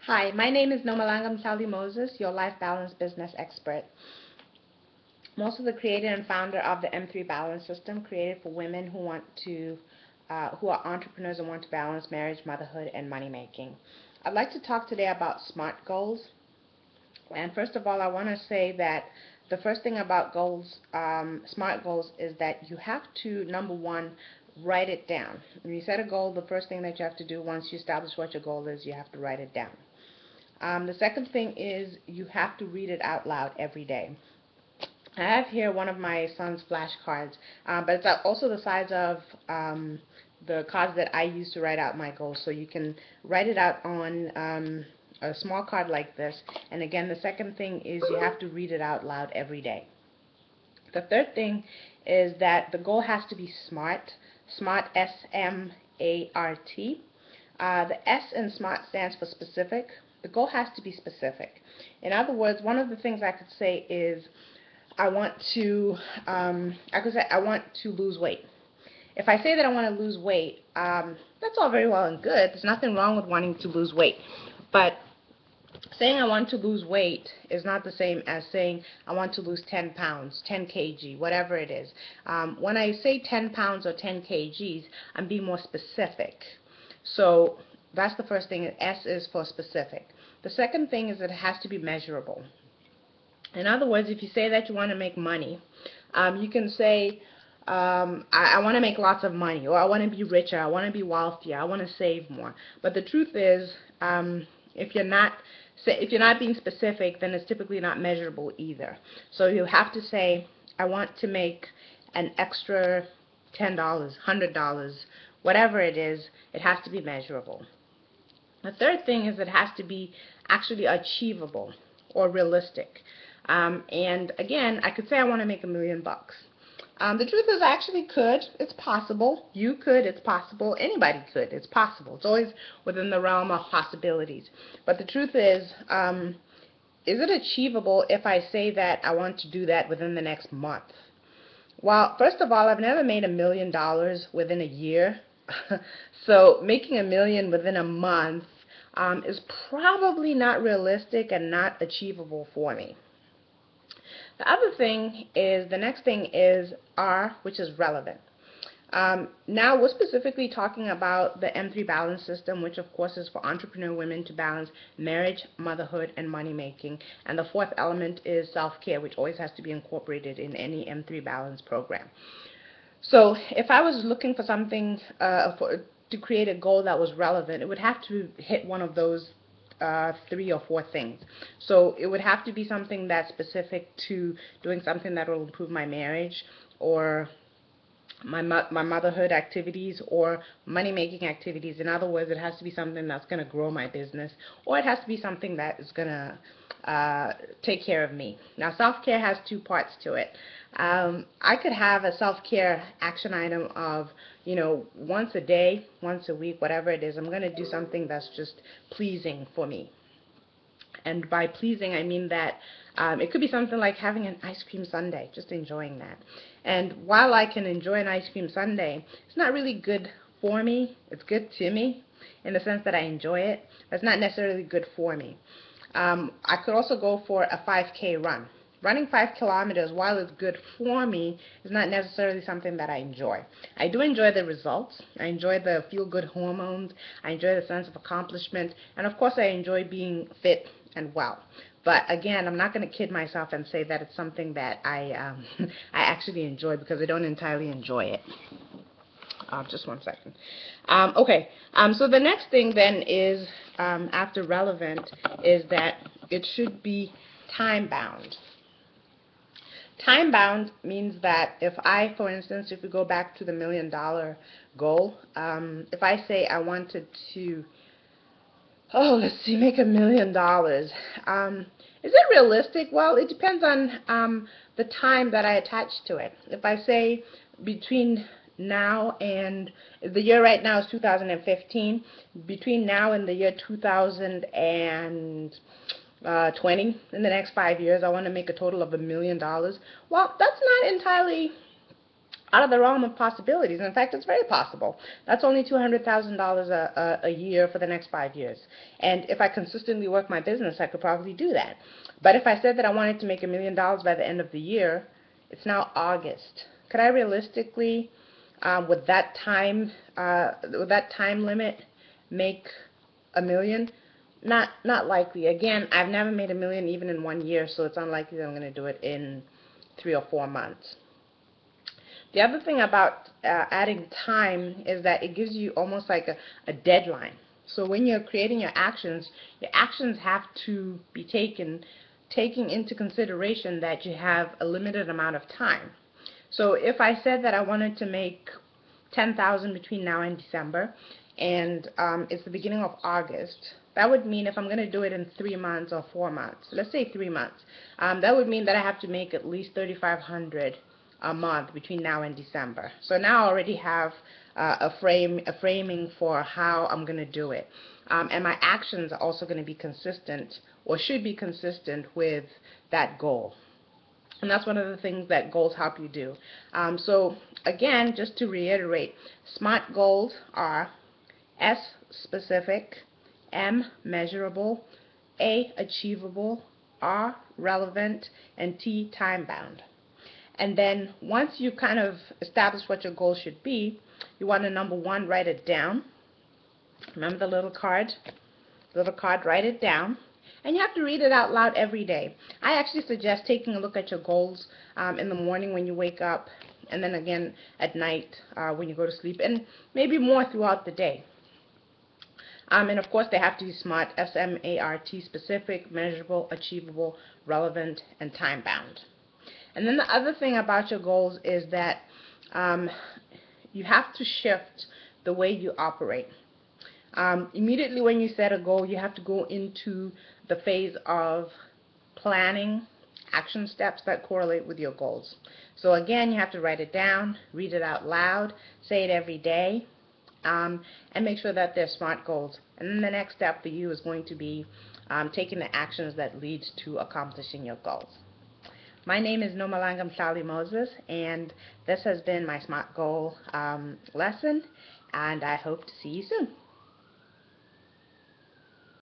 Hi, my name is Nomalanga Mhlauli-Moses, your life balance business expert. I'm also the creator and founder of the M3 Balance System, created for women who are entrepreneurs and want to balance marriage, motherhood, and money making. I'd like to talk today about SMART goals. And first of all, I want to say that the first thing about goals, SMART goals, is that you have to, number one, write it down. When you set a goal, the first thing that you have to do once you establish what your goal is, you have to write it down. The second thing is you have to read it out loud every day. I have here one of my son's flashcards, but it's also the size of the cards that I use to write out my goals. So you can write it out on a small card like this. And again, the second thing is you have to read it out loud every day. The third thing is that the goal has to be SMART. SMART, S-M-A-R-T. The S in SMART stands for specific. The goal has to be specific. In other words, one of the things I could say is I could say I want to lose weight. If I say that I want to lose weight, that's all very well and good. There's nothing wrong with wanting to lose weight. But saying I want to lose weight is not the same as saying I want to lose 10 pounds, 10 kg, whatever it is. When I say 10 pounds or 10 kgs, I'm being more specific. So that's the first thing. S is for specific. The second thing is that it has to be measurable. In other words, if you say that you want to make money, you can say, I want to make lots of money, or I want to be richer, I want to be wealthier, I want to save more. But the truth is, if you're not being specific, then it's typically not measurable either. So you have to say, I want to make an extra $10, $100, whatever it is. It has to be measurable. The third thing is it has to be actually achievable or realistic. And again, I could say I want to make $1 million. The truth is I actually could. It's possible. You could. It's possible. Anybody could. It's possible. It's always within the realm of possibilities. But the truth is it achievable if I say that I want to do that within the next month? Well, first of all, I've never made $1 million within a year. So making $1 million within a month is probably not realistic and not achievable for me. The other thing is, the next thing is R, which is relevant. Now we're specifically talking about the M3 balance system, which of course is for entrepreneur women to balance marriage, motherhood, and money making. And the fourth element is self-care, which always has to be incorporated in any M3 balance program. So if I was looking for something to create a goal that was relevant, it would have to hit one of those 3 or 4 things. So it would have to be something that's specific to doing something that will improve my marriage, or my motherhood activities, or money making activities. In other words, it has to be something that's going to grow my business, or it has to be something that is going to take care of me. Now, self-care has 2 parts to it. I could have a self-care action item of, once a day, once a week, whatever it is, I'm going to do something that's just pleasing for me. And by pleasing, I mean that it could be something like having an ice cream sundae, just enjoying that. And while I can enjoy an ice cream sundae, it's not really good for me. It's good to me in the sense that I enjoy it, but it's not necessarily good for me. I could also go for a 5K run. Running 5 kilometers, while it's good for me, is not necessarily something that I enjoy. I do enjoy the results. I enjoy the feel-good hormones. I enjoy the sense of accomplishment. And of course, I enjoy being fit and well. But again, I'm not going to kid myself and say that it's something that I I actually enjoy, because I don't entirely enjoy it. Just one second. Okay, so the next thing then is, after relevant, is that it should be time-bound. Time-bound means that if I, for instance, if we go back to the $1 million goal, if I say I wanted to, let's see, make $1 million, is it realistic? Well, it depends on the time that I attach to it. If I say between now and, the year right now is 2015, between now and the year 2020, in the next 5 years, I want to make a total of $1 million. Well, that's not entirely out of the realm of possibilities. In fact, it's very possible. That's only $200,000 a year for the next 5 years. And if I consistently work my business, I could probably do that. But if I said that I wanted to make $1 million by the end of the year, it's now August. Could I realistically, with that time limit, make $1 million? Not likely. Again, I've never made $1 million even in 1 year, so it's unlikely that I'm going to do it in 3 or 4 months. The other thing about adding time is that it gives you almost like a deadline. So when you're creating your actions have to be taking into consideration that you have a limited amount of time. So if I said that I wanted to make $10,000 between now and December, and it's the beginning of August, that would mean if I'm going to do it in 3 months or 4 months, let's say 3 months, that would mean that I have to make at least $3,500 a month between now and December. So now I already have a framing for how I'm going to do it. And my actions are also going to be consistent, or should be consistent, with that goal. And that's one of the things that goals help you do. So again, just to reiterate, SMART goals are S, specific, M, measurable, A, achievable, R, relevant, and T, time-bound. And then once you kind of establish what your goal should be, you want to, number one, write it down. Remember the little card? Write it down. And you have to read it out loud every day. I actually suggest taking a look at your goals in the morning when you wake up, and then again at night when you go to sleep, and maybe more throughout the day. And of course they have to be SMART, S-M-A-R-T, specific, measurable, achievable, relevant, and time-bound. And then the other thing about your goals is that you have to shift the way you operate. Immediately when you set a goal, you have to go into the phase of planning action steps that correlate with your goals. So again, you have to write it down, read it out loud, say it every day, and make sure that they're SMART goals. And then the next step for you is going to be taking the actions that lead to accomplishing your goals. My name is Nomalanga Mhlauli-Moses, and this has been my SMART goal lesson, and I hope to see you soon.